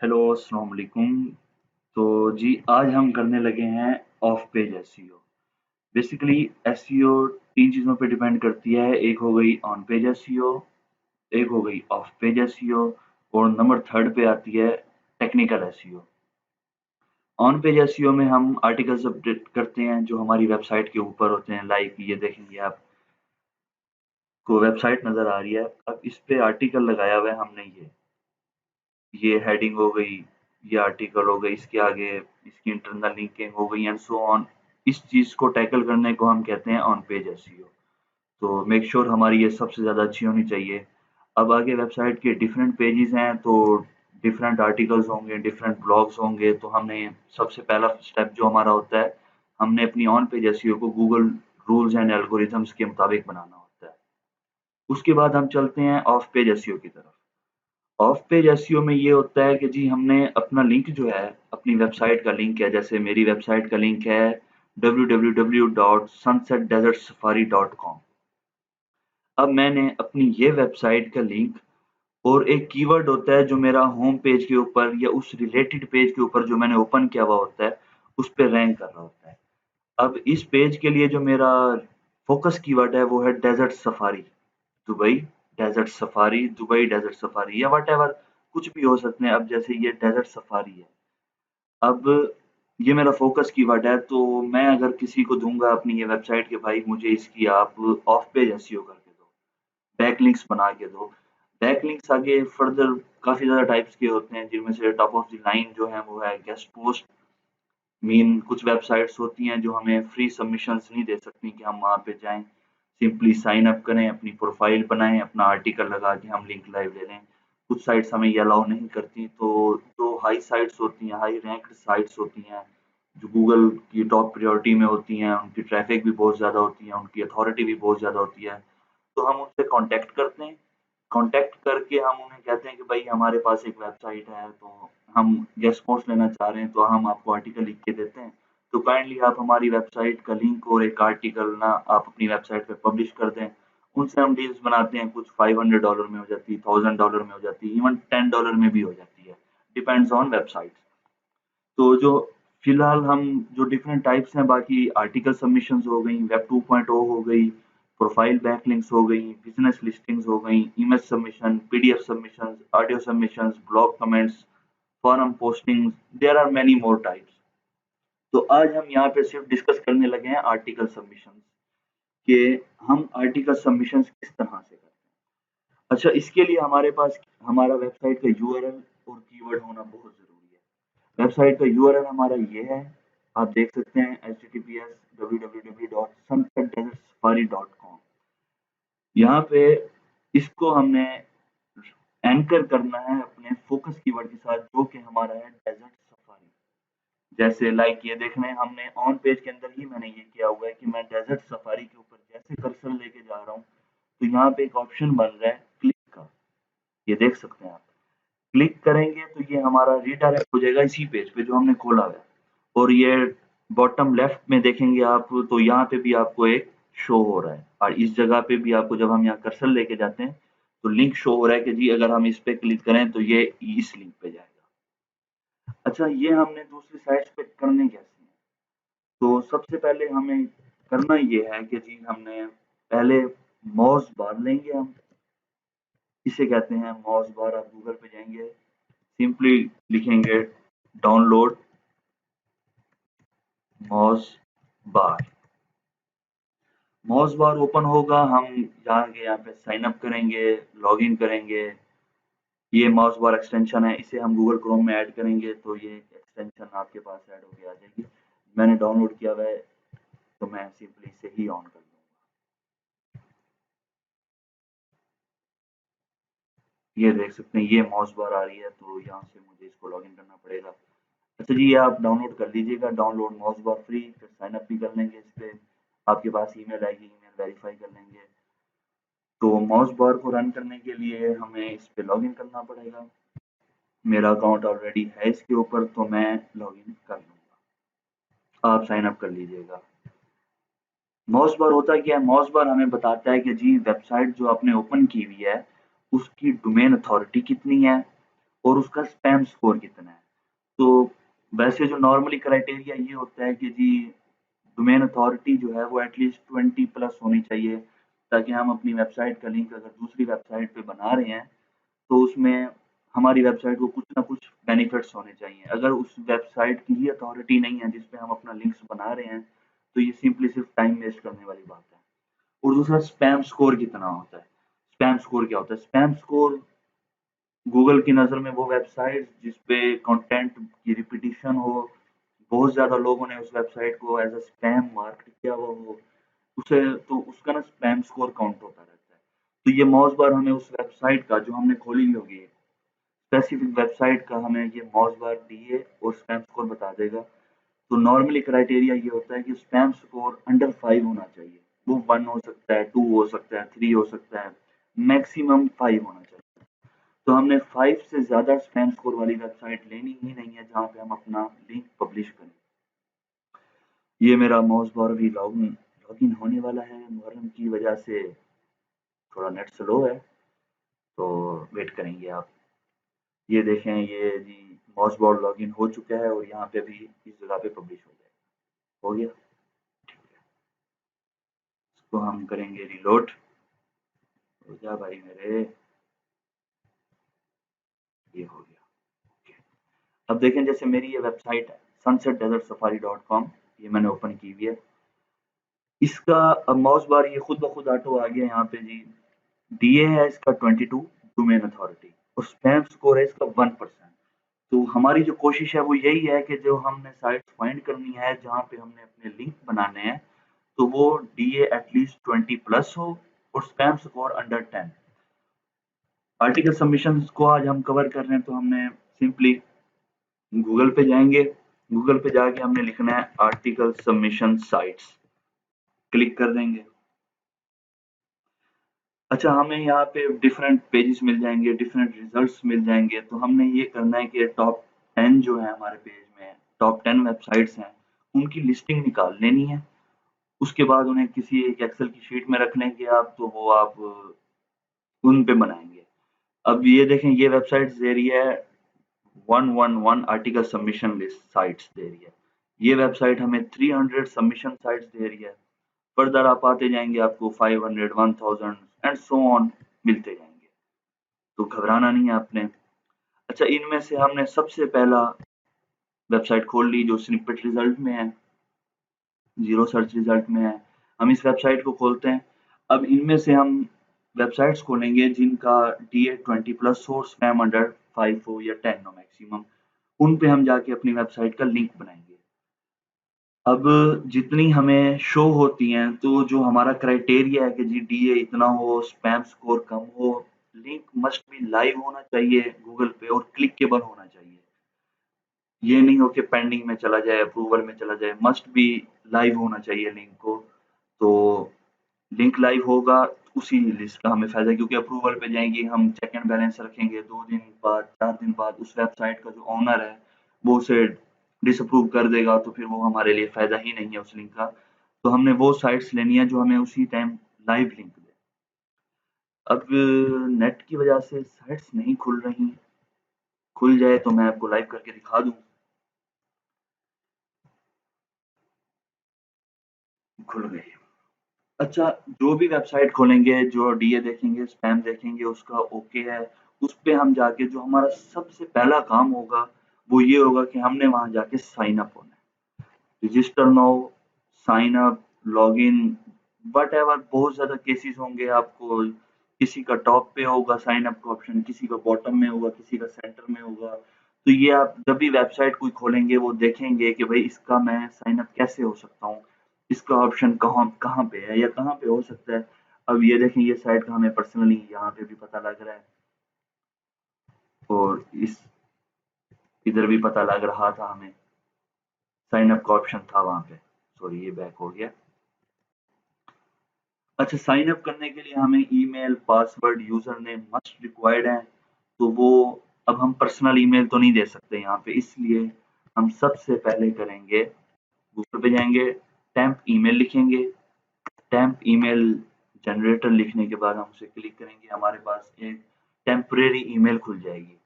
Hello, अस्सलाम वालेकुम। तो जी आज हम करने लगे हैं of page SEO. Basically SEO 3 चीज़ों पे डिपेंड करती है। एक हो गई ऑन पेज एसईओ, एक हो गई ऑफ पेज एसईओ और नंबर 3rd पे आती है technical SEO. On page SEO में हम आर्टिकल्स अपडेट करते हैं जो हमारी वेबसाइट के ऊपर होते हैं। लाइक ये देखेंगे आप को वेबसाइट नज़र आ रही है। अब इस पे आर्टिकल लगाया हुआ है हमने ये हेडिंग हो गई, ये आर्टिकल हो गई, इसके आगे इसकी इंटरनल लिंकिंग हो गई एंड सो ऑन। इस चीज़ को टैकल करने को हम कहते हैं ऑन पेज एसईओ। तो मेक श्योर हमारी ये सबसे ज़्यादा अच्छी होनी चाहिए। अब आगे वेबसाइट के डिफरेंट पेजेस हैं तो डिफरेंट आर्टिकल्स होंगे, डिफरेंट ब्लॉग्स होंगे। तो हमने सबसे पहला स्टेप जो हमारा होता है, हमने अपनी ऑन पेज एसईओ को गूगल रूल्स एंड एल्गोरिथम्स के मुताबिक बनाना होता है। उसके बाद हम चलते हैं ऑफ पेज एसईओ की तरफ। ऑफ पेज एसईओ में ये होता है कि जी हमने अपना लिंक जो है, अपनी वेबसाइट का लिंक है, जैसे मेरी वेबसाइट का लिंक है www.sunsetdesertsafari.com। अब मैंने अपनी ये वेबसाइट का लिंक और एक कीवर्ड होता है जो मेरा होम पेज के ऊपर या उस रिलेटेड पेज के ऊपर जो मैंने ओपन किया हुआ होता है, उस पे रैंक कर रहा होता है। अब इस पेज के लिए जो मेरा फोकस कीवर्ड है वो है desert safari, Dubai desert safari, Dubai desert safari या व्हाटएवर, कुछ भी हो सकते हैं। अब जैसे ये डेजर्ट सफारी है, अब ये मेरा फोकस कीवर्ड है, तो मैं अगर किसी को दूंगा अपनी ये वेबसाइट के भाई मुझे इसकी आप ऑफ पेज एसईओ करके दो, बैकलिंक्स बना के दो। बैकलिंक्स आगे फर्दर काफी ज्यादा टाइप्स के होते हैं, जिनमें से टॉप ऑफ द लाइन जो है वो है गेस्ट पोस्ट। मीन कुछ वेबसाइट्स होती हैं जो हमें फ्री सबमिशंस नहीं दे सकती कि हम वहाँ पे जाएं, सिंपली साइन अप करें, अपनी प्रोफाइल बनाएं, अपना आर्टिकल लगा के हम लिंक लाइव ले लें। कुछ साइट्स हमें ये अलाउ नहीं करती। तो जो हाई साइट्स होती हैं, हाई रैंक्ड साइट्स होती हैं, जो गूगल की टॉप प्रायोरिटी में होती हैं, उनकी ट्रैफिक भी बहुत ज़्यादा होती है, उनकी अथॉरिटी भी बहुत ज़्यादा होती है, तो हम उनसे कॉन्टैक्ट करते हैं। कॉन्टैक्ट करके हम उन्हें कहते हैं कि भाई हमारे पास एक वेबसाइट है, तो हम गेस्ट पोस्ट लेना चाह रहे हैं, तो हम आपको आर्टिकल लिख के देते हैं। तो काइंडली आप हमारी वेबसाइट का लिंक और एक आर्टिकल ना आप अपनी वेबसाइट पे पब्लिश कर दें। उनसे हम डील्स बनाते हैं, कुछ $500 में हो जाती है, $1000 में हो जाती है, इवन $10 में भी हो जाती है, डिपेंड्स ऑन वेबसाइट। तो जो फिलहाल हम जो डिफरेंट टाइप्स हैं, बाकी आर्टिकल सबमिशंस हो गई, वेब 2.0 हो गई, प्रोफाइल बैकलिंक्स हो गई, बिजनेस लिस्टिंग्स हो गई, image submission, PDF submissions, audio submissions, blog comments, forum postings, there are many more types. तो आज हम यहाँ पे सिर्फ डिस्कस करने लगे हैं आर्टिकल सबमिशंस के। हम आर्टिकल सबमिशंस किस तरह से करते हैं। अच्छा, इसके लिए हमारे पास हमारा वेबसाइट का यूआरएल और कीवर्ड होना बहुत जरूरी है। वेबसाइट का यूआरएल हमारा ये है, आप देख सकते हैं https://www.sunsetdesertsafari.com। यहाँ पे इसको हमने एंकर करना है अपने फोकस कीवर्ड के साथ, जो कि हमारा है डेजर्ट सफारी। जैसे लाइक ये देख रहे हैं, हमने ऑन पेज के अंदर ही मैंने ये किया हुआ है कि मैं डेजर्ट सफारी के ऊपर जैसे कर्सर लेके जा रहा हूँ, तो यहाँ पे एक ऑप्शन बन रहा है क्लिक का, ये देख सकते हैं आप। क्लिक करेंगे तो ये हमारा रीडायरेक्ट हो जाएगा इसी पेज पे जो हमने खोला हुआ है। और ये बॉटम लेफ्ट में देखेंगे आप, तो यहाँ पे भी आपको एक शो हो रहा है, और इस जगह पे भी आपको, जब हम यहाँ कर्सर लेके जाते हैं तो लिंक शो हो रहा है कि जी अगर हम इस पे क्लिक करें तो ये इस लिंक पे जाएगा। अच्छा, ये हमने दूसरी साइट्स पे करने कैसे हैं? तो सबसे पहले हमें करना ये है कि जी हमने पहले माउस बार लेंगे हम, इसे कहते हैं माउस बार। आप गूगल पे जाएंगे, सिंपली लिखेंगे डाउनलोड माउस बार। माउस बार ओपन होगा, हम जाएंगे यहाँ पे साइन अप करेंगे, लॉगिन करेंगे। ये माउस बार एक्सटेंशन है, इसे हम गूगल क्रोम में ऐड करेंगे तो ये एक्सटेंशन आपके पास ऐड होके आ जाएगी। मैंने डाउनलोड किया हुआ है तो मैं सिंपली इसे ही ऑन कर दूंगा। ये देख सकते हैं ये माउस बार आ रही है, तो यहाँ से मुझे इसको लॉगिन करना पड़ेगा। अच्छा जी, ये आप डाउनलोड कर लीजिएगा, डाउनलोड माउस बार फ्री, फिर साइन अप भी कर लेंगे इस पे। आपके पास ईमेल आएगी, ईमेल वेरीफाई कर लेंगे। तो माउस बार को रन करने के लिए हमें इस पे लॉगिन करना पड़ेगा। मेरा अकाउंट ऑलरेडी है इसके ऊपर, तो मैं लॉगिन कर लूँगा। आप साइन अप कर लीजिएगा। माउस बार होता क्या है? माउस बार हमें बताता है कि जी वेबसाइट जो आपने ओपन की हुई है, उसकी डोमेन अथॉरिटी कितनी है और उसका स्पैम स्कोर कितना है। तो वैसे जो नॉर्मली क्राइटेरिया ये होता है कि जी डोमेन अथॉरिटी जो है वो एटलीस्ट 20 प्लस होनी चाहिए, ताकि हम अपनी वेबसाइट का लिंक अगर दूसरी वेबसाइट पे बना रहे हैं तो उसमें हमारी वेबसाइट को कुछ ना कुछ बेनिफिट्स होने चाहिए। अगर उस वेबसाइट की ही अथॉरिटी नहीं है जिस पे हम अपना लिंक्स बना रहे हैं, तो ये सिंपली सिर्फ टाइम वेस्ट करने वाली बात है। और दूसरा स्पैम स्कोर कितना होता है। स्पैम स्कोर क्या होता है? स्पैम स्कोर गूगल की नज़र में वो वेबसाइट जिस पे कंटेंट की रिपीटिशन हो, बहुत ज़्यादा लोगों ने उस वेबसाइट को एज़ अ स्पैम मार्क किया हुआ हो, उसे तो उसका ना स्पैम स्कोर काउंट होता रहता है। तो ये मौज बार हमें उस वेबसाइट का जो हमने खोली हुई होगी, स्पेसिफिक वेबसाइट का हमें ये मौज बार डीए और स्पैम स्कोर बता देगा। तो नॉर्मली क्राइटेरिया ये होता है कि स्पैम स्कोर अंडर 5 होना चाहिए। वो 1 हो सकता है, 2 हो सकता है, 3 हो सकता है, मैक्सिमम 5 होना चाहिए। तो हमने 5 से ज़्यादा स्पैम स्कोर वाली वेबसाइट लेनी ही नहीं है जहाँ पे हम अपना लिंक पब्लिश करें। ये मेरा माउस बार भी लॉगिन होने वाला है। मुहर्रम की वजह से थोड़ा नेट स्लो है, तो वेट करेंगे आप। ये देखें, ये जी माउस बार लॉगिन हो चुका है और यहाँ पे भी इस जगह पे पब्लिश हो जाएगा। हो गया, ठीक है। इसको हम करेंगे रिलोड। हो जा भाई मेरे, ये हो गया। ओके। अब देखें, जैसे मेरी ये वेबसाइट है sunsetdesertsafari.com, ये मैंने ओपन की हुई है। इसका अब माउस बार ये खुद ब खुद ऑटो आ गया यहाँ पे जी। डीए है इसका 22 डोमेन अथॉरिटी, और स्पैम स्कोर है इसका 1%। तो हमारी जो कोशिश है वो यही है कि जो हमने साइट्स फाइंड करनी है जहाँ पे हमने अपने लिंक बनाने हैं, तो वो डीए एटलीस्ट 20 प्लस हो और spam score under 10। Article submission को आज हम कवर कर रहे हैं, तो हमने सिंपली गूगल पे जाएंगे। गूगल पे जाके हमने लिखना है आर्टिकल सबमिशन साइट्स, क्लिक कर देंगे। अच्छा, हमें यहाँ पे डिफरेंट पेजेस मिल जाएंगे, डिफरेंट रिजल्ट्स मिल जाएंगे। तो हमने ये करना है कि टॉप 10 जो है हमारे पेज में, टॉप 10 वेबसाइट्स हैं, उनकी लिस्टिंग निकाल लेनी है। उसके बाद उन्हें किसी एक एक्सेल की शीट में रख लेंगे आप, तो वो आप उन पे बनाएंगे। अब ये देखें, ये वेबसाइट दे रही है 111 आर्टिकल सबमिशन लिस्ट साइट्स दे रही है। ये वेबसाइट हमें 300 सबमिशन साइट्स दे रही है। फर्दर आप आते जाएंगे, आपको 500, 1000 एंड सो ऑन मिलते जाएंगे। तो घबराना नहीं है आपने। अच्छा, इनमें से हमने सबसे पहला वेबसाइट खोल ली जो स्निपेट रिजल्ट में है, जीरो सर्च रिजल्ट में है। हम इस वेबसाइट को खोलते हैं। अब इनमें से हम वेबसाइट्स खोलेंगे जिनका डीए 20 प्लस हो, स्पैम अंडर 5 हो या 10 हो मैक्सिमम। उन पे हम जाके अपनी वेबसाइट का लिंक बनाएंगे। अब जितनी हमें शो होती हैं, तो जो हमारा क्राइटेरिया है कि जी डीए इतना हो, स्पैम स्कोर कम हो, लिंक मस्ट बी लाइव होना चाहिए गूगल पे और क्लिकेबल होना चाहिए। ये नहीं हो कि पेंडिंग में चला जाए, अप्रूवल में चला जाए, मस्ट बी लाइव होना चाहिए लिंक को। तो लिंक लाइव होगा, उसी लिस्ट का हमें फायदा है, क्योंकि अप्रूवल पे जाएंगे, हम चेक एंड बैलेंस रखेंगे, 2 दिन बाद, 4 दिन बाद उस वेबसाइट का जो ओनर है वो उसे डिसअप्रूव कर देगा, तो फिर वो हमारे लिए फायदा ही नहीं है उस लिंक का। तो हमने वो साइट्स लेनी है जो हमें उसी टाइम लाइव लिंक दे। अब नेट की वजह से साइट्स नहीं खुल रही। खुल जाए तो मैं आपको लाइव करके दिखा दूं। खुल गई। अच्छा, जो भी वेबसाइट खोलेंगे, जो डीए देखेंगे, स्पैम देखेंगे, उसका ओके है, उस पे हम जाके जो हमारा सबसे पहला काम होगा, वो ये होगा कि हमने वहाँ जाके साइन अप होना है। Register now, sign up, login, whatever, बहुत ज़्यादा केसेस होंगे आपको। किसी का टॉप पे होगा साइन अप का ऑप्शन, किसी का बॉटम में होगा, किसी का सेंटर में होगा। तो ये आप जब भी वेबसाइट कोई खोलेंगे, वो देखेंगे कि भाई इसका मैं साइन अप कैसे हो सकता हूँ, इसका ऑप्शन कहाँ कहाँ पे है या कहाँ पे हो सकता है। अब ये देखें, ये साइट का हमें पर्सनली यहाँ पे भी पता लग रहा है, और इस इधर भी पता लग रहा था हमें, साइन अप का ऑप्शन था वहाँ पे। सॉरी, ये बैक हो गया। अच्छा, साइन अप करने के लिए हमें email, password, user name must required है। तो वो अब हम पर्सनल ईमेल तो नहीं दे सकते यहाँ पे, इसलिए हम सबसे पहले करेंगे, गूगल पे जाएंगे, टेम्प ईमेल लिखेंगे। टेम्प ईमेल जनरेटर लिखने के बाद हम उसे क्लिक करेंगे, हमारे पास एक टेम्परेरी ईमेल खुल जाएगी।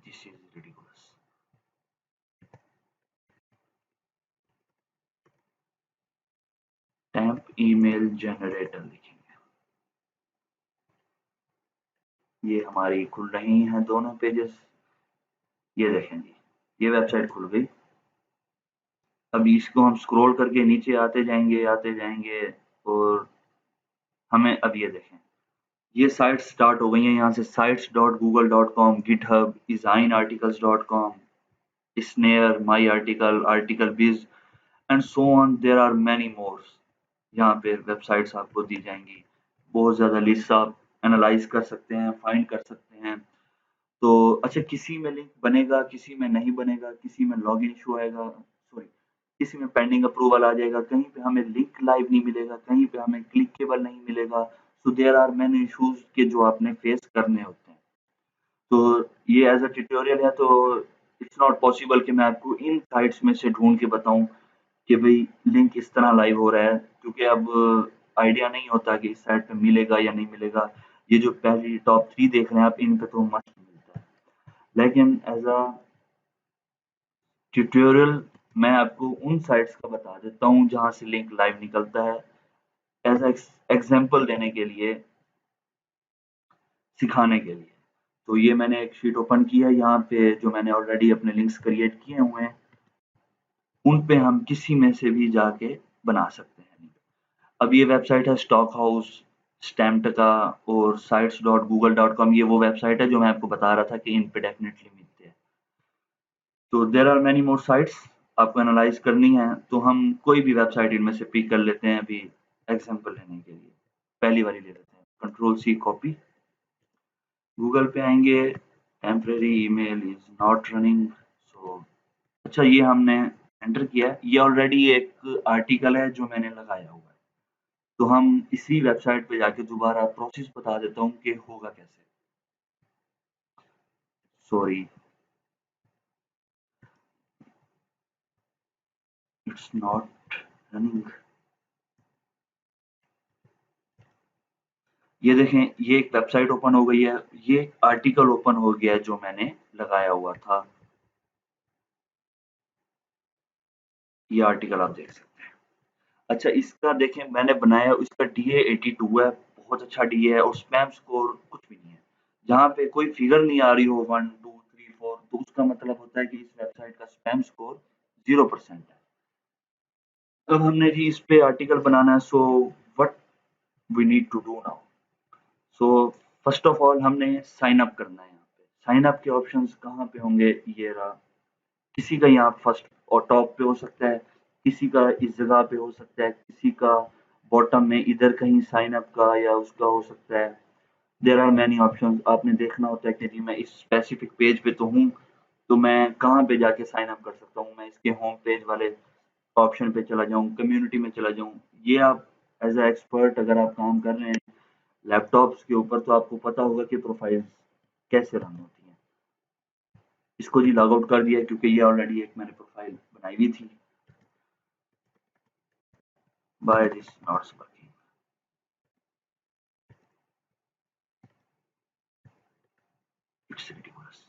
This is ridiculous. Temp email generator लिखेंगे। ये हमारी खुल रही हैं दोनों पेजेस। ये देखें जी, ये वेबसाइट खुल गई। अभी इसको हम स्क्रॉल करके नीचे आते जाएंगे और हमें अब ये देखें, ये साइट स्टार्ट हो गई हैं। यहाँ से sites.google.com, गिटहब, design-articles.com, स्नेयर, my article, article biz and so on, there are many more. यहाँ पे वेबसाइट्स आपको दी जाएंगी, बहुत ज़्यादा लिस्ट आप एनालाइज कर सकते हैं, फाइंड कर सकते हैं। तो अच्छा, किसी में लिंक बनेगा, किसी में नहीं बनेगा, किसी में लॉगिन इशू आएगा, सॉरी, किसी में पेंडिंग अप्रूवल आ जाएगा, कहीं पे हमें लिंक लाइव नहीं मिलेगा, कहीं पे हमें क्लिकेबल नहीं मिलेगा। So there are many issues के जो आपने फेस करने होते हैं। तो ये एज अ ट्यूटोरियल है, तो इट्स नॉट पॉसिबल कि मैं आपको इन साइट्स में से ढूंढ के बताऊं कि भाई लिंक इस तरह लाइव हो रहा है, क्योंकि अब आइडिया नहीं होता कि इस साइट पे मिलेगा या नहीं मिलेगा। ये जो पहली टॉप 3 देख रहे हैं आप, इन पे तो मस्त मिलता है। लेकिन एज अ ट्यूटोरियल मैं आपको उन साइट्स का बता देता हूँ जहाँ से लिंक लाइव निकलता है, एज एग्जाम्पल देने के लिए, सिखाने के लिए। तो ये मैंने एक शीट ओपन की है, यहाँ पे जो मैंने ऑलरेडी अपने लिंक्स क्रिएट किए हुए हैं, उन पे हम किसी में से भी जाके बना सकते हैं। अब ये वेबसाइट है स्टॉक हाउस, स्टैम्प्ड का और sites.google.com। ये वो वेबसाइट है जो मैं आपको बता रहा था कि इन पे डेफिनेटली मिलते हैं। तो there are many more sites, आपको एनालाइज करनी है तो हम कोई भी वेबसाइट इनमें से पिक कर लेते हैं अभी एग्जांपल लेने के लिए। पहली वाली ले लेते हैं, कंट्रोल सी कॉपी। गूगल पे आएंगे, temporary email is not running. So अच्छा, ये हमने एंटर किया है, ये ऑलरेडी एक आर्टिकल है जो मैंने लगाया हुआ है। तो हम इसी वेबसाइट पे जाके दोबारा प्रोसेस बता देता हूँ कि होगा कैसे। Sorry, it's not running. ये देखें, ये एक वेबसाइट ओपन हो गई है, ये आर्टिकल ओपन हो गया है जो मैंने लगाया हुआ था। ये आर्टिकल आप देख सकते हैं। अच्छा, इसका देखें मैंने बनाया, इसका डीए 82 है, बहुत अच्छा डीए है और स्पैम स्कोर कुछ भी नहीं है। जहाँ पे कोई फिगर नहीं आ रही हो 1 2 3 4, तो उसका मतलब होता है कि इस वेबसाइट का स्पैम स्कोर 0% है। अब हमने जी इस पे आर्टिकल बनाना है, so what we need to do now. So first of all हमने साइन अप करना है। यहाँ पे साइन अप के ऑप्शंस कहाँ पे होंगे, ये रहा। किसी का यहाँ फर्स्ट और टॉप पे हो सकता है, किसी का इस जगह पे हो सकता है, किसी का बॉटम में इधर कहीं साइन अप का या उसका हो सकता है। There are many options. आपने देखना होता है कि जी मैं इस स्पेसिफिक पेज पे तो हूँ, तो मैं कहाँ पे जाके साइन अप कर सकता हूँ। मैं इसके होम पेज वाले ऑप्शन पे चला जाऊँ, कम्युनिटी में चला जाऊँ। ये आप एज अ एक्सपर्ट अगर आप काम कर रहे हैं लैपटॉप्स के ऊपर, तो आपको पता होगा कि प्रोफाइल्स कैसे रन होती हैं। इसको जी लॉग आउट कर दिया क्योंकि ये ऑलरेडी एक मैंने प्रोफाइल बनाई हुई थी। By this not working, it's ridiculous.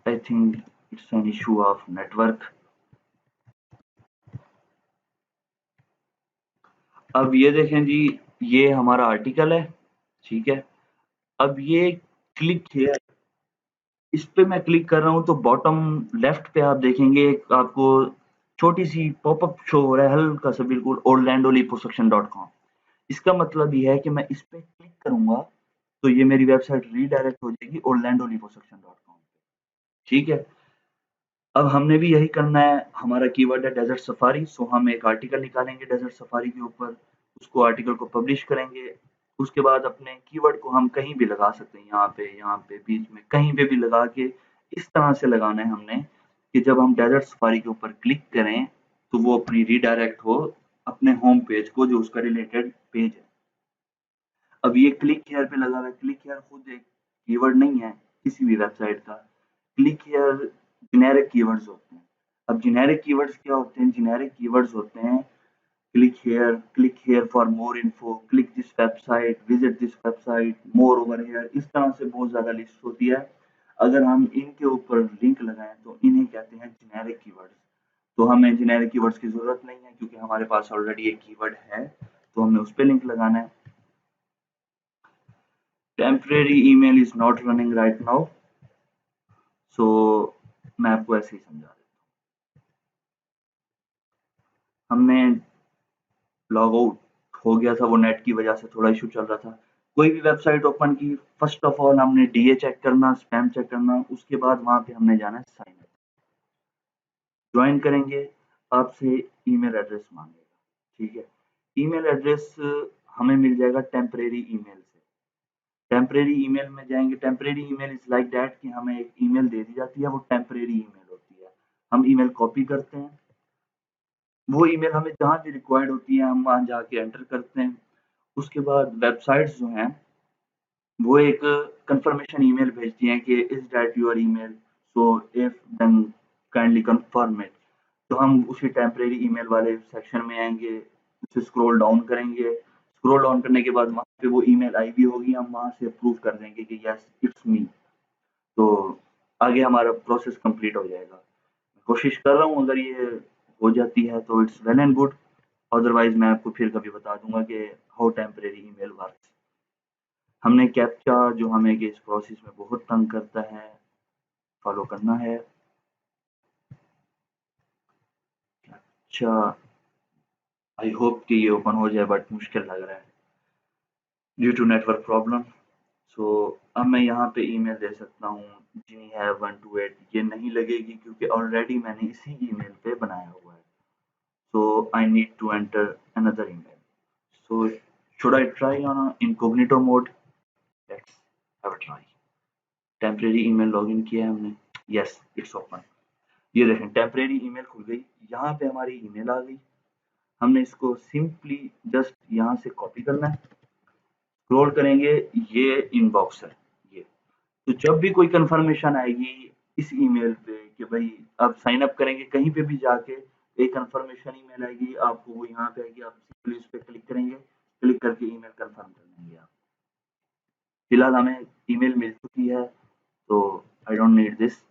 I think it's an issue of network. अब ये देखें जी, ये हमारा आर्टिकल है, ठीक है। अब ये क्लिक हियर, इस पे मैं क्लिक कर रहा हूँ तो बॉटम लेफ्ट पे आप देखेंगे एक आपको छोटी सी पॉपअप शो हो रहा है, हल्का सा बिल्कुल, orlandoliposuction.com। इसका मतलब ये है कि मैं इस पे क्लिक करूंगा तो ये मेरी वेबसाइट रीडायरेक्ट हो जाएगी orlandoliposuction.com पे, ठीक है। अब हमने भी यही करना है, हमारा कीवर्ड है डेजर्ट सफारी। सो हम एक आर्टिकल निकालेंगे डेजर्ट सफारी के ऊपर, उसको आर्टिकल को पब्लिश करेंगे। उसके बाद अपने कीवर्ड को हम कहीं भी लगा सकते हैं, यहाँ पे बीच में कहीं पे भी लगा के इस तरह से लगाना है हमने कि जब हम डेजर्ट सफारी के ऊपर क्लिक करें तो वो अपनी रीडायरेक्ट हो अपने होम पेज को, जो उसका रिलेटेड पेज है। अब ये क्लिक हियर पे लगा हुआ है, क्लिक हियर खुद एक कीवर्ड नहीं है किसी भी वेबसाइट का। क्लिक हियर जेनेरिक कीवर्ड्स होते हैं। अब जेनेरिक कीवर्ड्स क्या होते हैं? जेनेरिक कीवर्ड्स होते हैं click here for more info, click this website, visit this website, more over here, इस तरह से बहुत ज़्यादा लिस्ट होती है। अगर हम इनके ऊपर लिंक लगाएं तो इन्हें कहते हैं जेनेरिक कीवर्ड्स। तो हमें जेनेरिक कीवर्ड्स की ज़रूरत नहीं है क्योंकि हमारे पास ऑलरेडी एक कीवर्ड है, तो हमें उस पर लिंक लगाना है। Temporary email is not running right now, so मैं आपको ऐसे ही समझा देता हूँ। हमने लॉग आउट हो गया था, वो नेट की वजह से थोड़ा इशू चल रहा था। कोई भी वेबसाइट ओपन की, फर्स्ट ऑफ ऑल हमने डीए चेक करना, स्पैम चेक करना, उसके बाद वहां पे हमने जाना है साइन अप। ज्वाइन करेंगे, आपसे ईमेल एड्रेस मांगेगा, ठीक है। ईमेल एड्रेस हमें मिल जाएगा टेम्परेरी ईमेल से। टेम्परेरी ईमेल में जाएंगे, temporary email is like that कि हमें एक ईमेल दे दी जाती है, वो टेम्परेरी ईमेल होती है। हम ईमेल कॉपी करते हैं, वो ईमेल हमें जहाँ भी रिक्वायर्ड होती है हम वहाँ जाके एंटर करते हैं। उसके बाद वेबसाइट्स जो हैं वो एक कंफर्मेशन ईमेल भेजती हैं कि is that your email, so if then kindly confirm it. तो हम उसी टेम्परेरी ईमेल वाले सेक्शन में आएंगे, उसे स्क्रॉल डाउन करेंगे, स्क्रॉल डाउन करने के बाद वहाँ पे वो ईमेल आई भी होगी, हम वहाँ से अप्रूव कर देंगे कि यस इट्स मी। तो आगे हमारा प्रोसेस कंप्लीट हो जाएगा। कोशिश कर रहा हूँ, अगर ये हो जाती है तो it's well and good, otherwise मैं आपको फिर कभी बता दूंगा कि हाउ टेम्परेरी ईमेल वर्क्स। हमने कैप्चा जो हमें इस प्रोसेस में बहुत तंग करता है, फॉलो करना है। अच्छा, आई होप कि ये ओपन हो जाए, बट मुश्किल लग रहा है ड्यू टू नेटवर्क प्रॉब्लम। सो अब मैं यहाँ पे ईमेल दे सकता हूँ जिनी है 128, ये नहीं लगेगी क्योंकि ऑलरेडी मैंने इसी ईमेल पे बनाया हुआ है। So I need to enter another email. So should I try on incognito mode? Let's have a try. Temporary email login किया है हमने, यस इट्स ओपन। ये देखें टेम्परेरी ईमेल खुल गई, यहाँ पे हमारी ईमेल आ गई। हमने इसको सिंपली जस्ट यहाँ से कॉपी करना है, स्क्रॉल करेंगे, ये इनबॉक्स है ये। तो जब भी कोई कंफर्मेशन आएगी इस ईमेल पे कि भाई आप साइन अप करेंगे, कहीं पे भी जाके एक कंफर्मेशन ईमेल आएगी, आपको वो यहाँ पे आएगी, आप सिंपली उस पर क्लिक करेंगे, क्लिक करके ईमेल कंफर्म कर देंगे आप। फिलहाल हमें ईमेल मिल चुकी है तो आई डोंट नीड दिस।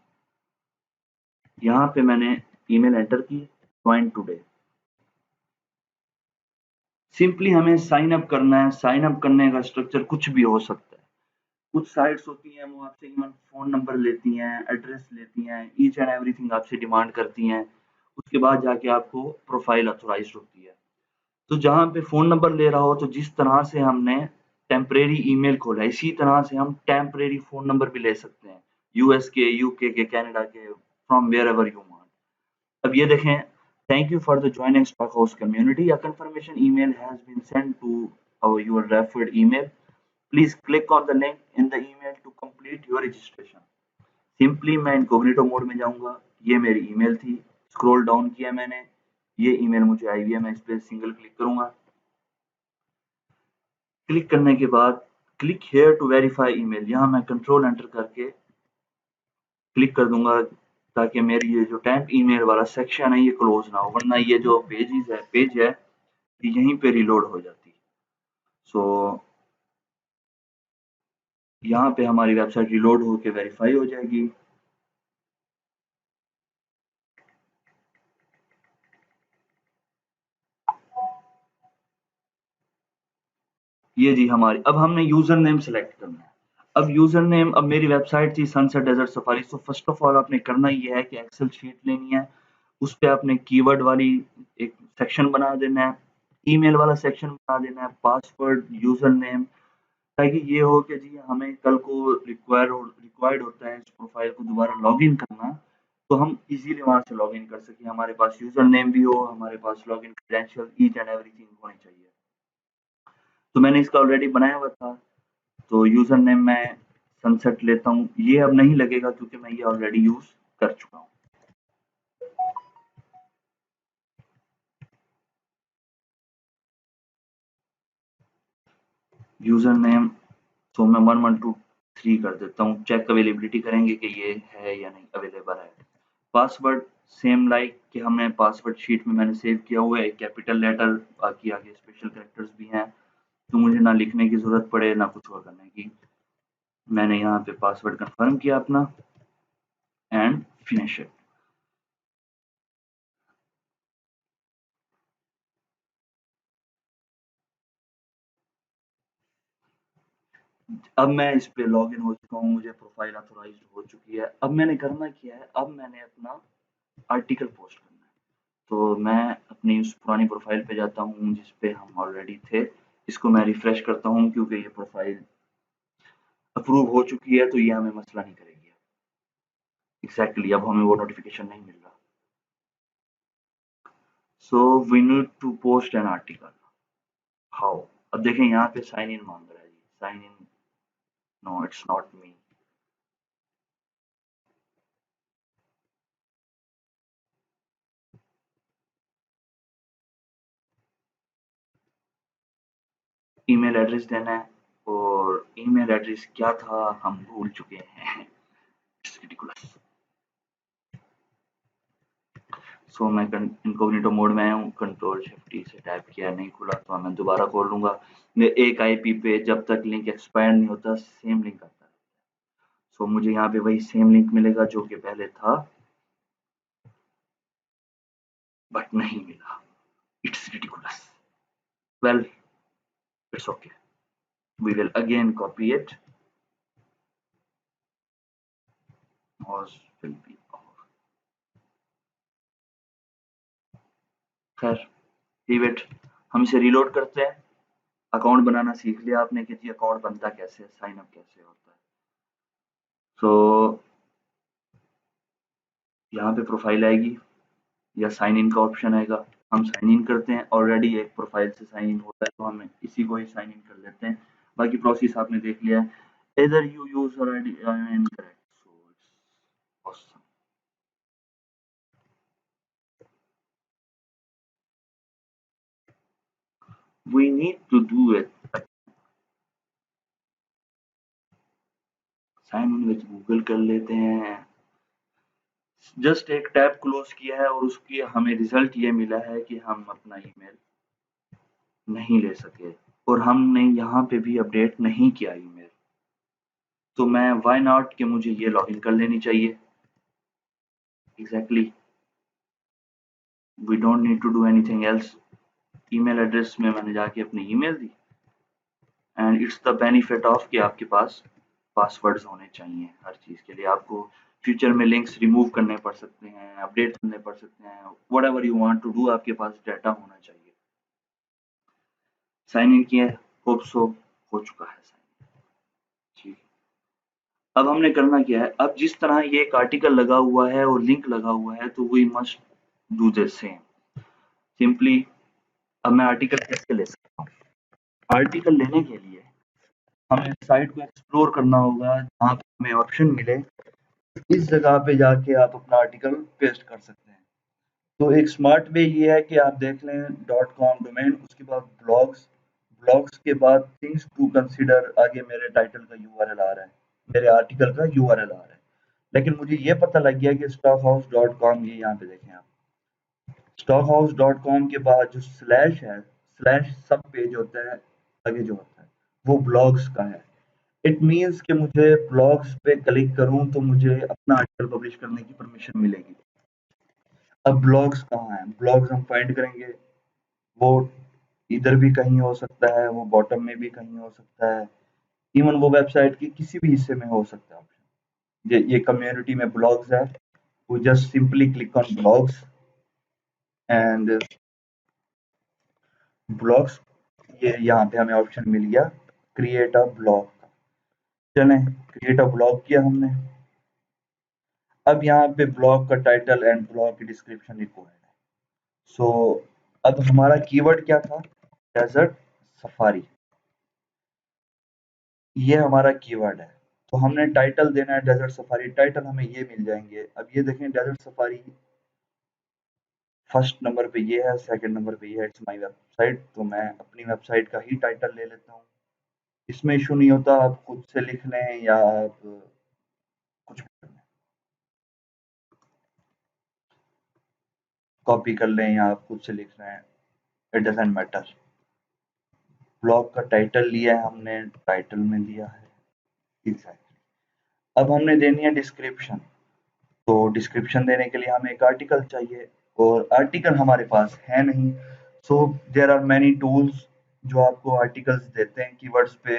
यहाँ पे मैंने ईमेल एंटर की, ज्वाइन टुडे। सिंपली हमें साइन अप करना है। साइन अप करने का स्ट्रक्चर कुछ भी हो सकता है। कुछ साइट्स होती हैं वो आपसे इवन फ़ोन नंबर लेती हैं, एड्रेस लेती हैं, ईच एंड एवरीथिंग आपसे डिमांड करती हैं। उसके बाद जाके आपको प्रोफाइल ऑथोराइज़्ड होती है। तो जहाँ पे फ़ोन नंबर ले रहा हो, तो जिस तरह से हमने टेम्परेरी ईमेल खोला है, इसी तरह से हम टेम्परेरी फ़ोन नंबर भी ले सकते हैं। यूएस के, यूके के, कनाडा के, फ्रॉम वेयरएवर यू वांट। अब ये देखें, thank you for the joining stock house community, a confirmation email has been sent to your referred email, please click on the link in the email to complete your registration. Simply मैं incognito mode में जाऊंगा, ये मेरी email थी, scroll down किया मैंने, ये email मुझे आई हुई है, मैं इस पर सिंगल क्लिक करूंगा। क्लिक करने के बाद click here to verify email, यहाँ मैं कंट्रोल एंटर करके क्लिक कर दूंगा ताकि मेरी ये जो टेम्प ईमेल वाला सेक्शन है ये क्लोज ना हो, वरना ये जो पेज है यहीं पे रिलोड हो जाती है। सो यहाँ पे हमारी वेबसाइट रिलोड होकर वेरीफाई हो जाएगी। ये जी हमारी, अब हमने यूजर नेम सेलेक्ट करना है। अब यूजर नेम, अब मेरी वेबसाइट थी सनसेट डेजर्ट सफारी। तो फर्स्ट ऑफ ऑल आपने करना ये है कि एक्सेल शीट लेनी है, उस पे आपने कीवर्ड वाली एक सेक्शन बना देना है, ईमेल वाला सेक्शन बना देना है, पासवर्ड, यूजर नेम, ताकि ये हो कि जी हमें कल को रिक्वायर्ड होता है इस प्रोफाइल को दोबारा लॉगिन करना, तो हम इजीली वहां से लॉगिन कर सकें। हमारे पास यूजर नेम भी हो, हमारे पास login credential, each and everything होनी चाहिए। तो मैंने इसका ऑलरेडी बनाया हुआ था, तो यूजर नेम मैं सनसेट लेता हूँ। ये अब नहीं लगेगा क्योंकि मैं ये ऑलरेडी यूज कर चुका हूँ। यूजर नेम तो मैं 1123 कर देता हूँ। चेक अवेलेबिलिटी करेंगे कि ये है या नहीं अवेलेबल है। पासवर्ड सेम लाइक कि हमने पासवर्ड शीट में मैंने सेव किया हुआ है एक कैपिटल लेटर, बाकी आगे स्पेशल कैरेक्टर्स भी हैं, तो मुझे ना लिखने की ज़रूरत पड़े ना कुछ और करने की। मैंने यहाँ पे पासवर्ड कंफर्म किया अपना एंड फिनिश इट। अब मैं इस पे लॉगिन हो चुका हूँ, मुझे प्रोफाइल ऑथोराइज्ड हो चुकी है। अब मैंने करना क्या है, अब मैंने अपना आर्टिकल पोस्ट करना है। तो मैं अपनी उस पुरानी प्रोफाइल पे जाता हूँ जिस पे हम ऑलरेडी थे। इसको मैं रिफ्रेश करता हूँ क्योंकि ये प्रोफाइल अप्रूव हो चुकी है, तो ये हमें मसला नहीं करेगी। एग्जैक्टली अब हमें वो नोटिफिकेशन नहीं मिल रहा। So we need to post an article. How? अब देखें यहाँ पे साइन इन मांग रहा है जी, sign in. No, it's not me. Email address देना है, और ईमेल एड्रेस क्या था हम भूल चुके हैं। It's ridiculous. सो मैं इनकॉग्निटो मोड में आया हूँ, कंट्रोल शिफ्ट टी से टाइप किया, नहीं खुला, तो मैं दोबारा खोल लूंगा। मैं एक आईपी पे जब तक लिंक एक्सपायर नहीं होता सेम लिंक आता है। सो मुझे यहाँ पे वही सेम लिंक मिलेगा जो कि पहले था, बट नहीं मिला। It's ridiculous. Well, it's okay, we will again copy it. Mouse will be off। खैर, लीव इट। हम इसे रीलोड करते हैं। अकाउंट बनाना सीख लिया आपने कि जी अकाउंट बनता कैसे है, साइन अप कैसे होता है। सो यहाँ पे प्रोफाइल आएगी या साइन इन का ऑप्शन आएगा। हम साइन इन करते हैं, ऑलरेडी एक प्रोफाइल से साइन इन होता है, तो हम इसी को ही साइन इन कर लेते हैं। बाकी प्रोसेस आपने देख लिया है। इधर you user ID incorrect, so it's awesome. We need to do it. Sign in with Google कर लेते हैं। जस्ट एक टैब क्लोज किया है और उसकी हमें रिजल्ट ये मिला है कि हम अपना ईमेल नहीं ले सके, और हमने यहाँ पे भी अपडेट नहीं किया ईमेल। तो मैं व्हाई नॉट कि मुझे ये लॉगिन कर लेनी चाहिए। Exactly, we don't need to do anything else. Email address में मैंने जाके अपनी ईमेल दी, and it's the benefit of कि आपके पास पासवर्ड्स होने चाहिए हर चीज़ के लिए। आपको फ्यूचर में लिंक्स रिमूव करने पड़ सकते हैं, अपडेट करने पड़ सकते हैं, whatever you want to do, आपके पास डाटा होना चाहिए। साइन इन किया, होप सो हो चुका है साइन। ठीक। अब हमने करना क्या है, अब जिस तरह ये एक आर्टिकल लगा हुआ है और लिंक लगा हुआ है, तो we must do the same. Simply अब मैं आर्टिकल कैसे ले सकता हूँ? आर्टिकल लेने के लिए हमें साइट को एक्सप्लोर करना होगा, जहाँ पे हमें ऑप्शन मिले इस जगह पे जाके आप अपना आर्टिकल पेस्ट कर सकते हैं। तो एक स्मार्ट वे ये है कि आप देख लें डॉट कॉम डोमेन, उसके बाद ब्लॉग्स, ब्लॉग्स के बाद थिंग्स टू कंसिडर, आगे मेरे टाइटल का यूआरएल आ रहा है, मेरे आर्टिकल का यूआरएल आ रहा है। लेकिन मुझे ये पता लग गया कि स्टॉक हाउस डॉट कॉम, ये यहाँ पे देखें आप, स्टॉक हाउस डॉट कॉम के बाद जो स्लैश है, स्लैश सब पेज होता है, आगे जो होता है वो ब्लॉग्स का है। इट मीन्स कि मुझे ब्लॉग्स पे क्लिक करूं तो मुझे अपना आर्टिकल पब्लिश करने की परमिशन मिलेगी। अब ब्लॉग्स कहाँ हैं? ब्लॉग्स हम फाइंड करेंगे, वो इधर भी कहीं हो सकता है, वो बॉटम में भी कहीं हो सकता है, इवन वो वेबसाइट के किसी भी हिस्से में हो सकता है ऑप्शन। ये कम्युनिटी में ब्लॉग्स है, वो just simply click on blogs and blogs, ये यहाँ पे हमें ऑप्शन मिल गया क्रिएट अ ब्लॉग का। चलें, क्रिएट अ ब्लॉग किया हमने। अब यहाँ पे ब्लॉग का टाइटल एंड ब्लॉग की डिस्क्रिप्शन रिक्वायर्ड है। सो अब हमारा कीवर्ड क्या था? डेजर्ट सफारी, ये हमारा कीवर्ड है। तो हमने टाइटल देना है डेजर्ट सफारी, टाइटल हमें ये मिल जाएंगे। अब ये देखें डेजर्ट सफारी फर्स्ट नंबर पे ये है, सेकंड नंबर पे ये है, इट्स माय वेबसाइट। तो मैं अपनी वेबसाइट का ही टाइटल ले लेता हूँ, इसमें इशू नहीं होता, आप खुद से लिख लें या आप कुछ भी कर लें। कॉपी कर लें या आप खुद से लिख रहे हैं, इट डजेंट मैटर। ब्लॉग का टाइटल लिया है हमने, टाइटल में दिया है एग्जैक्टली। अब हमने देनी है डिस्क्रिप्शन। तो डिस्क्रिप्शन देने के लिए हमें एक आर्टिकल चाहिए और आर्टिकल हमारे पास है नहीं। So there are many tools जो आपको आर्टिकल्स देते हैं कीवर्ड्स पे।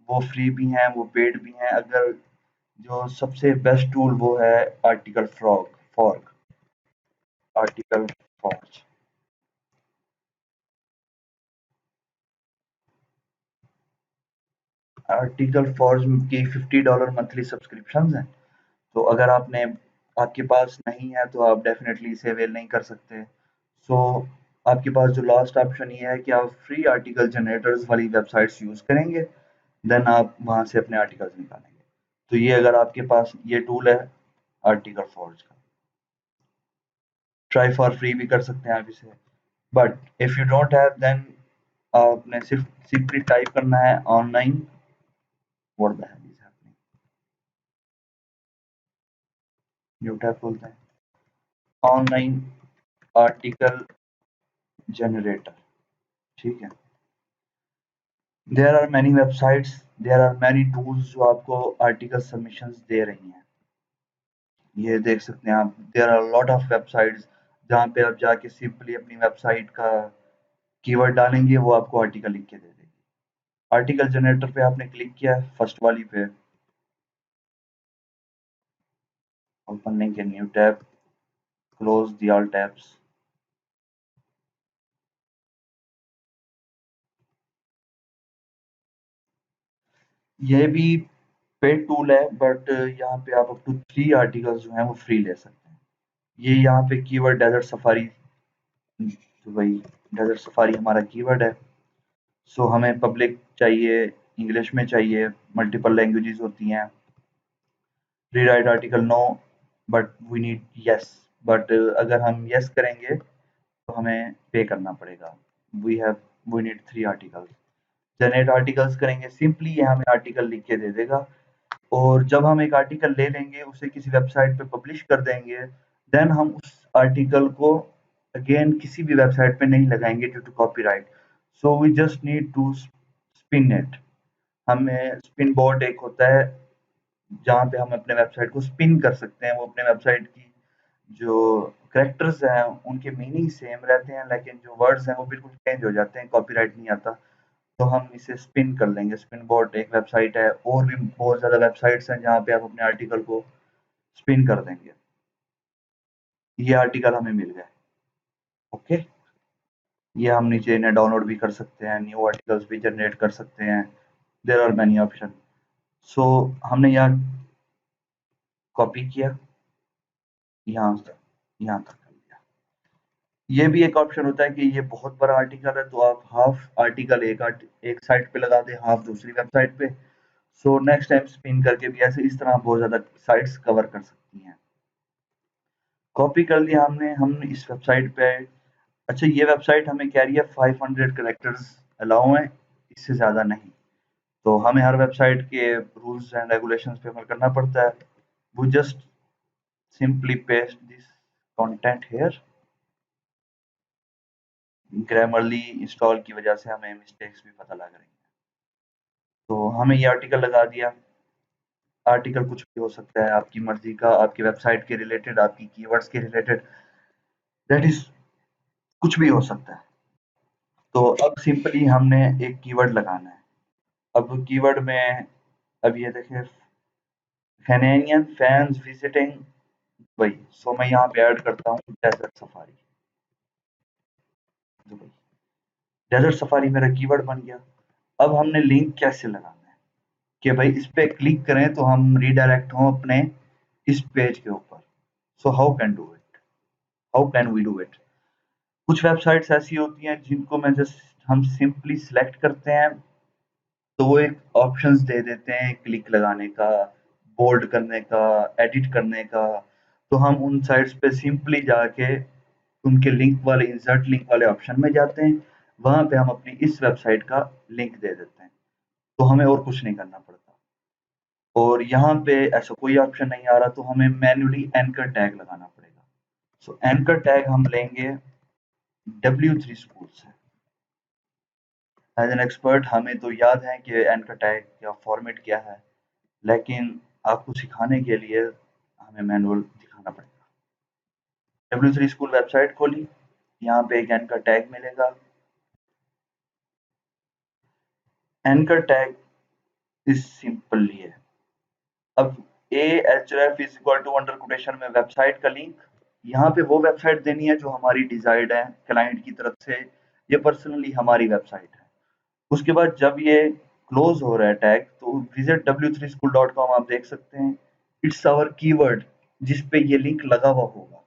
वो फ्री भी हैं, वो पेड भी हैं। अगर जो सबसे बेस्ट टूल वो है article fork, article forge. Article forge की $50 मंथली सब्सक्रिप्शन हैं। तो अगर आपके पास नहीं है तो आप डेफिनेटली इसे अवेल नहीं कर सकते। सो आपके पास जो लास्ट ऑप्शन ये है कि आप फ्री आर्टिकल जनरेटर्स वाली वेबसाइट्स यूज़ करेंगे, देन आप वहाँ से अपने आर्टिकल्स निकालेंगे। तो ये अगर आपके पास ये टूल है आर्टिकल फॉर्ज का, ट्राई फॉर फ्री भी कर सकते हैं आप इसे। But if you don't have then आपने सिर्फ सिंपली टाइप करना है online, what the hell is happening, new tab खोलते हैं, ऑनलाइन आर्टिकल जनरेटर। ठीक है, there are many websites, there are many tools जो आपको आर्टिकल सबमिशंस दे रही हैं। ये देख सकते हैं आप, there are lot of websites जहाँ पे आप जाके सिंपली अपनी वेबसाइट का कीवर्ड डालेंगे, वो आपको आर्टिकल लिख के दे देगी। आर्टिकल जनरेटर पे आपने क्लिक किया फर्स्ट वाली पे, open link in new tab, close the all tabs. ये भी पेड टूल है बट यहाँ पे आप अप टू 3 आर्टिकल्स जो हैं वो फ्री ले सकते हैं। ये यहाँ पे कीवर्ड डेजर्ट सफारी, तो भाई डेजर्ट सफारी हमारा कीवर्ड है। सो हमें पब्लिक चाहिए, इंग्लिश में चाहिए, मल्टीपल लैंग्वेजेस होती हैं। Rewrite article no, but we need yes. But अगर हम यस करेंगे तो हमें पे करना पड़ेगा। We have we need 3 articles. Generate articles करेंगे, सिंपली ये हमें आर्टिकल लिख के दे देगा। और जब हम एक आर्टिकल ले लेंगे, उसे किसी वेबसाइट पे पब्लिश कर देंगे, देन हम उस आर्टिकल को अगेन किसी भी वेबसाइट पे नहीं लगाएंगे due to copyright. So we just need to spin it. हमें स्पिन बोर्ड एक होता है जहाँ पे हम अपने वेबसाइट को स्पिन कर सकते हैं। वो अपने वेबसाइट की जो कैरेक्टर्स हैं उनके मीनिंग सेम रहते हैं, लेकिन जो वर्ड्स हैं वो बिल्कुल चेंज हो जाते हैं, कॉपीराइट नहीं आता। तो हम इसे स्पिन कर लेंगे। स्पिन बोर्ड एक वेबसाइट है, और भी बहुत ज़्यादा वेबसाइट्स हैं जहाँ पे आप अपने आर्टिकल को स्पिन कर देंगे। ये आर्टिकल हमें मिल गया। ओके, ये हम नीचे इन्हें डाउनलोड भी कर सकते हैं, न्यू आर्टिकल्स भी जनरेट कर सकते हैं। There are many option. So हमने यहाँ कॉपी किया, यहाँ तक, यहाँ तक कर लिया। ये भी एक ऑप्शन होता है कि ये बहुत बड़ा आर्टिकल है तो आप हाफ आर्टिकल एक साइट पे लगा दें, हाफ दूसरी वेबसाइट पे। सो नेक्स्ट टाइम स्पिन करके भी ऐसे इस तरह बहुत ज़्यादा साइट्स कवर कर सकती हैं। कॉपी कर लिया हमने, हम इस वेबसाइट पे आए। अच्छा, ये वेबसाइट हमें कह रही है 500 कैरेक्टर्स अलाउ हैं, इससे ज़्यादा नहीं। तो हमें हर वेबसाइट के रूल्स एंड रेगुलेशंस पे अमल करना पड़ता है। We just simply paste this content here. Grammarly install की वजह से हमें मिस्टेक्स भी पता लग रही हैं। तो हमें ये आर्टिकल लगा दिया। आर्टिकल कुछ भी हो सकता है, आपकी मर्जी का, आपकी वेबसाइट के रिलेटेड, आपकी कीवर्ड्स के रिलेटेड, दैट इज कुछ भी हो सकता है। तो अब सिंपली हमने एक कीवर्ड लगाना है। अब कीवर्ड में, अब ये देखें, Canadian fans visiting Dubai. So मैं यहाँ पे ऐड करता हूँ desert safari Dubai. Desert safari मेरा कीवर्ड बन गया। अब हमने लिंक कैसे लगाना है कि भाई इस पे क्लिक करें तो हम रीडायरेक्ट हों अपने इस पेज के ऊपर। So how can do it, how can we do it? कुछ वेबसाइट्स ऐसी होती हैं जिनको मैं जस्ट हम सिंपली सिलेक्ट करते हैं, तो वो एक ऑप्शंस दे देते हैं क्लिक लगाने का, बोल्ड करने का, एडिट करने का। तो हम उन साइट्स पे सिंपली जाके उनके लिंक वाले, इंसर्ट लिंक वाले ऑप्शन में जाते हैं, वहां पे हम अपनी इस वेबसाइट का लिंक दे देते हैं। तो हमें और कुछ नहीं करना पड़ता। और यहाँ पे ऐसा कोई ऑप्शन नहीं आ रहा तो हमें मैन्युअली एंकर टैग लगाना पड़ेगा। सो एंकर टैग हम लेंगे W3 स्कूल से। एज एन एक्सपर्ट हमें तो याद है कि एंकर टैग का फॉर्मेट क्या है, लेकिन आपको सिखाने के लिए हमें मैनुअल दिखाना पड़ेगा। W3 स्कूल वेबसाइट खोली, यहाँ पे एक एंकर टैग मिलेगा। एंकर टैग इज सिंपल है। अब AHREF is equal to under quotation में वेबसाइट का लिंक, यहाँ पे वो वेबसाइट देनी है जो हमारी डिजायर्ड है क्लाइंट की तरफ से, ये पर्सनली हमारी वेबसाइट है। उसके बाद जब ये क्लोज हो रहा है टैग, तो विजिट w3school.com आप देख सकते हैं, इट्स आवर कीवर्ड जिस पे ये लिंक लगा हुआ होगा।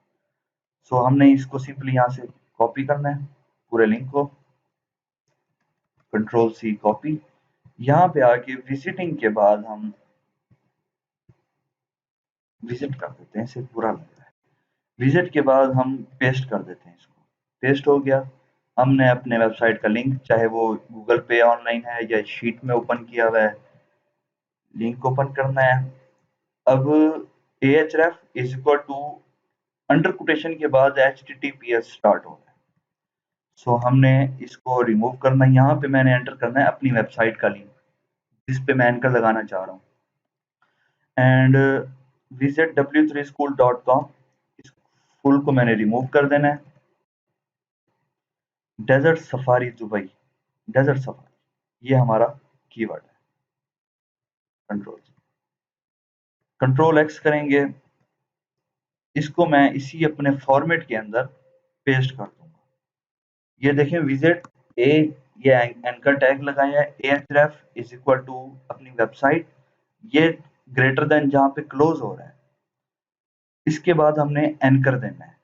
सो हमने इसको सिंपली यहाँ से कॉपी करना है पूरे लिंक को, Ctrl+C कॉपी। यहाँ पे आके विजिटिंग के बाद हम विजिट कर देते हैं, इसे पूरा लग रहा है। विजिट के बाद हम पेस्ट कर देते हैं इसको, पेस्ट हो गया। हमने अपने वेबसाइट का लिंक, चाहे वो गूगल पे ऑनलाइन है या शीट में ओपन किया हुआ है, लिंक ओपन करना है। अब AHREF is equal to under quotation के बाद HTTPS स्टार्ट हो रहा है। सो हमने इसको रिमूव करना है। यहाँ पे मैंने एंटर करना है अपनी वेबसाइट का लिंक जिस पे मैं एंकर लगाना चाह रहा हूँ, एंड विजिट w3school.com, इस फुल को मैंने रिमूव कर देना है। Desert safari Dubai, desert safari, ये हमारा कीवर्ड है। कंट्रोल एक्स करेंगे, इसको मैं इसी अपने फॉर्मेट के अंदर पेस्ट कर दूंगा। ये देखें विजिट ए, ये एंकर टैग लगाया है, AHREF इज इक्वल टू अपनी वेबसाइट, ये ग्रेटर देन जहां पे क्लोज हो रहा है, इसके बाद हमने एंकर देना है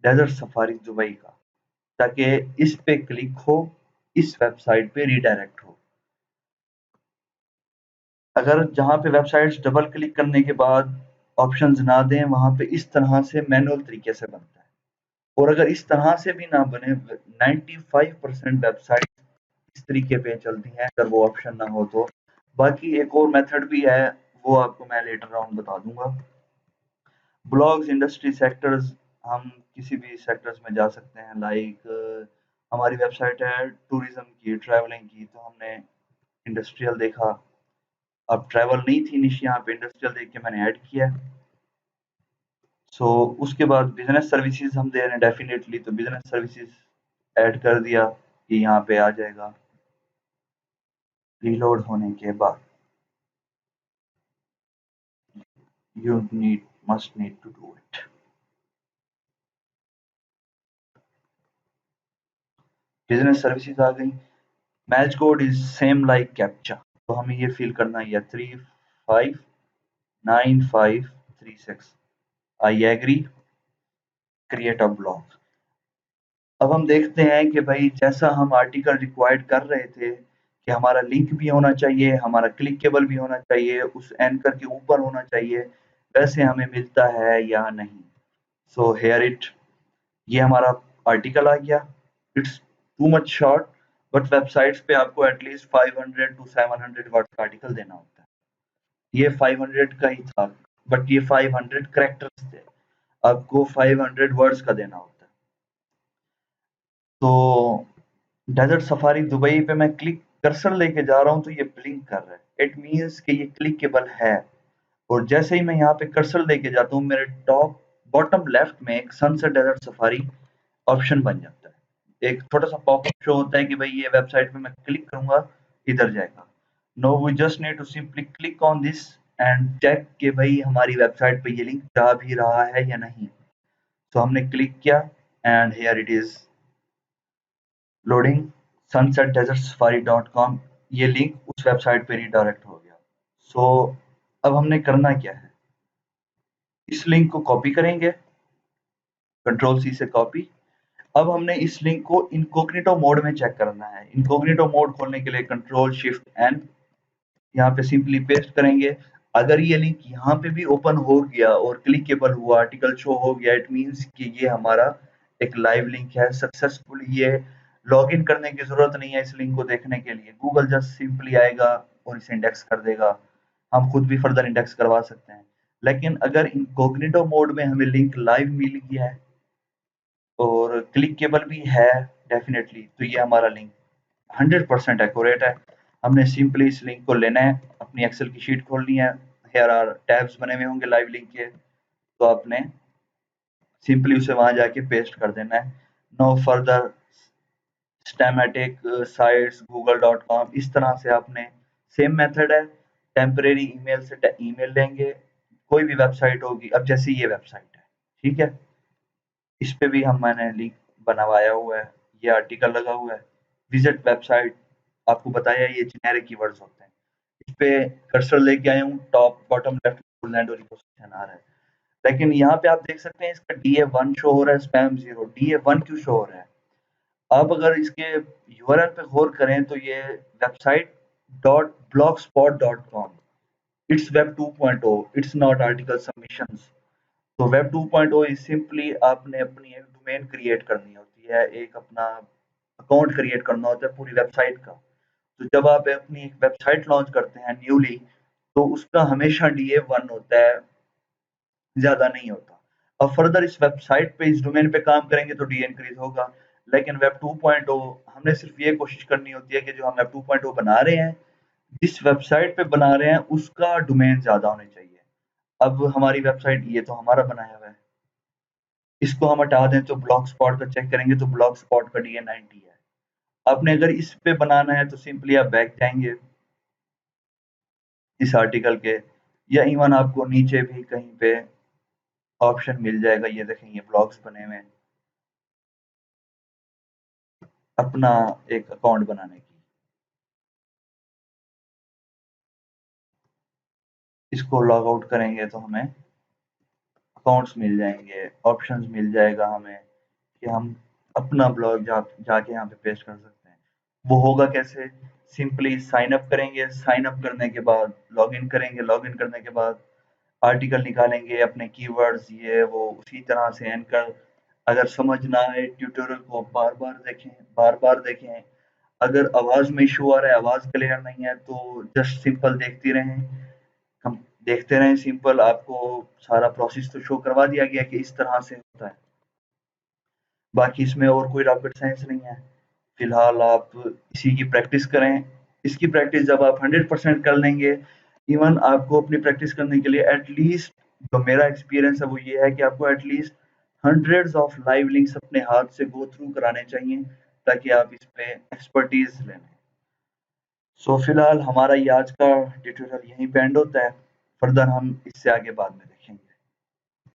डेजर्ट सफारी दुबई का, ताकि इस पे क्लिक हो, इस वेबसाइट पे रीडायरेक्ट हो। अगर जहाँ पे वेबसाइट्स डबल क्लिक करने के बाद ऑप्शंस ना दें, वहां पे इस तरह से मैनुअल तरीके से बनता है। और अगर इस तरह से भी ना बने, 95% वेबसाइट इस तरीके पे चलती हैं अगर वो ऑप्शन ना हो तो। बाकी एक और मेथड भी है, वो आपको मैं लेटर ऑन बता दूंगा। ब्लॉग्स, इंडस्ट्री सेक्टर्स, हम किसी भी सेक्टर्स में जा सकते हैं। लाइक हमारी वेबसाइट है टूरिज्म की, ट्रैवलिंग की, तो हमने इंडस्ट्रियल देखा। अब ट्रैवल नहीं थी निश, यहाँ पे इंडस्ट्रियल देख के मैंने ऐड किया। सो उसके बाद बिजनेस सर्विसेज हम दे रहे हैं डेफिनेटली, तो बिजनेस सर्विसेज ऐड कर दिया, कि यहाँ पे आ जाएगा रीलोड होने के बाद। You must need to do it. Business services आ गई। Match code is same like captcha, तो हमें ये फिल करना है 359536। I agree, create a blog. अब हम देखते हैं कि भाई जैसा हम आर्टिकल रिक्वायर्ड कर रहे थे कि हमारा लिंक भी होना चाहिए, हमारा क्लिकेबल भी होना चाहिए, उस एंकर के ऊपर होना चाहिए, वैसे हमें मिलता है या नहीं। सो हेयर इट, ये हमारा आर्टिकल आ गया। It's too much short, but websites पे आपको एटलीस्ट 500 टू 700 वर्ड का आर्टिकल देना होता है। ये 500 का ही था, बट ये 500 करेक्टर्स थे, आपको 500 वर्ड्स का देना होता है। तो डेजर्ट सफारी दुबई पे मैं क्लिक कर्सर लेके जा रहा हूँ तो ये ब्लिंक कर रहा है, इट मीन्स कि ये क्लिकेबल है। और जैसे ही मैं यहाँ पे कर्सर लेके जाता हूँ, मेरे टॉप बॉटम लेफ्ट में एक सनसेट डेजर्ट सफारी ऑप्शन बन जाता है। एक छोटा सा पॉपअप शो होता है कि भाई ये वेबसाइट पे मैं क्लिक करूंगा इधर जाएगा। No, we just need to simply click on this and check कि भाई हमारी वेबसाइट पे ये लिंक जा भी रहा है या नहीं। तो हमने क्लिक किया and here it is loading sunsetdesertsafari.com, ये लिंक उस वेबसाइट पे रिडायरेक्ट हो गया। सो अब हमने करना क्या है, इस लिंक को कॉपी करेंगे, Ctrl+C से कॉपी। अब हमने इस लिंक को इनकॉग्निटो मोड में चेक करना है। इनकॉग्निटो मोड खोलने के लिए Ctrl+Shift+N, यहाँ पे सिंपली पेस्ट करेंगे। अगर ये लिंक यहाँ पे भी ओपन हो गया और क्लिकेबल हुआ, आर्टिकल शो हो गया, इट मीन्स कि ये हमारा एक लाइव लिंक है, सक्सेसफुल। ये लॉगिन करने की जरूरत नहीं है इस लिंक को देखने के लिए, गूगल जस्ट सिंपली आएगा और इसे इंडेक्स कर देगा। हम खुद भी फर्दर इंडेक्स करवा सकते हैं। लेकिन अगर इनकॉग्निटो मोड में हमें लिंक लाइव मिल गया है, और क्लिकेबल भी है डेफिनेटली। तो ये हमारा लिंक 100% एक्यूरेट है। हमने सिंपली इस लिंक को लेना है, अपनी एक्सेल की शीट खोलनी है, हेयर आर टैब्स बने हुए होंगे लाइव लिंक के, तो आपने सिंपली उसे वहां जाके पेस्ट कर देना है। नो फर्दर स्टेमेटिक साइट्स google.com, इस तरह से आपने सेम मेथड है। टेम्परेरी ईमेल से ईमेल लेंगे, कोई भी वेबसाइट होगी, अब जैसे ये वेबसाइट है, ठीक है, इस पे भी मैंने लिंक बनवाया हुआ है, ये आर्टिकल लगा हुआ है, विजिट वेबसाइट, आपको बताया ये जेनेरिक कीवर्ड्स होते हैं। इस पे कर्सर लेके आया हूँ, टॉप बॉटम लेफ्ट लैंड और पोजीशन आ रहा है, लेकिन यहाँ पे आप देख सकते हैं इसका DA1 शो हो रहा है, स्पैम 0। DA1 क्यों शो हो रहा है? आप अगर इसके यूआरएल पे गौर करें तो ये website .blogspot.com, it's web 2.0, it's not article submissions. तो वेब 2.0 इज सिंपली आपने अपनी एक डोमेन क्रिएट करनी होती है, एक अपना अकाउंट क्रिएट करना होता है पूरी वेबसाइट का। तो जब आप अपनी एक वेबसाइट लॉन्च करते हैं न्यूली, तो उसका हमेशा DA1 होता है, ज्यादा नहीं होता। अब फर्दर इस वेबसाइट पे, इस डोमेन पे काम करेंगे तो डी इंक्रीज होगा। लेकिन वेब 2.0 हमने सिर्फ ये कोशिश करनी होती है कि जो हम वेब 2.0 बना रहे हैं, जिस वेबसाइट पे बना रहे हैं उसका डोमेन ज्यादा होने चाहिए। अब हमारी वेबसाइट ये तो हमारा बनाया हुआ है, इसको हम हटा दें तो ब्लॉग स्पॉट का चेक करेंगे तो ब्लॉग स्पॉट का DA90 है। आपने अगर इस पे बनाना है तो सिंपली आप बैक जाएंगे इस आर्टिकल के, या इवन आपको नीचे भी कहीं पे ऑप्शन मिल जाएगा, ये देखें ये ब्लॉग्स बने हुए हैं, अपना एक अकाउंट बनाने की। इसको लॉग आउट करेंगे तो हमें अकाउंट्स मिल जाएंगे, ऑप्शंस मिल जाएगा हमें कि हम अपना ब्लॉग जाके यहाँ पे पेस्ट कर सकते हैं। वो होगा कैसे? सिंपली साइन अप करेंगे, साइन अप करने के बाद लॉग इन करेंगे, लॉग इन करने के बाद आर्टिकल निकालेंगे, अपने कीवर्ड्स ये वो उसी तरह से एंकर। अगर समझ ना आए ट्यूटोरियल को बार बार देखें, बार बार देखें। अगर आवाज में इशू आ रहा है, आवाज क्लियर नहीं है, तो जस्ट सिंपल देखते रहें, हम देखते रहें सिंपल, आपको सारा प्रोसेस तो शो करवा दिया गया कि इस तरह से होता है। बाकी इसमें और कोई रॉकेट साइंस नहीं है। फिलहाल आप इसी की प्रैक्टिस करें। इसकी प्रैक्टिस जब आप 100% कर लेंगे, इवन आपको अपनी प्रैक्टिस करने के लिए एटलीस्ट, जो मेरा एक्सपीरियंस है वो ये है कि आपको at least hundreds of live links अपने हाथ से गो थ्रू कराने चाहिए, ताकि आप इस पे एक्सपर्टीज ले लें। सो फिलहाल हमारा ये आज का ट्यूटोरियल यहीं पे एंड होता है। फर्दर हम इससे आगे बाद में देखेंगे।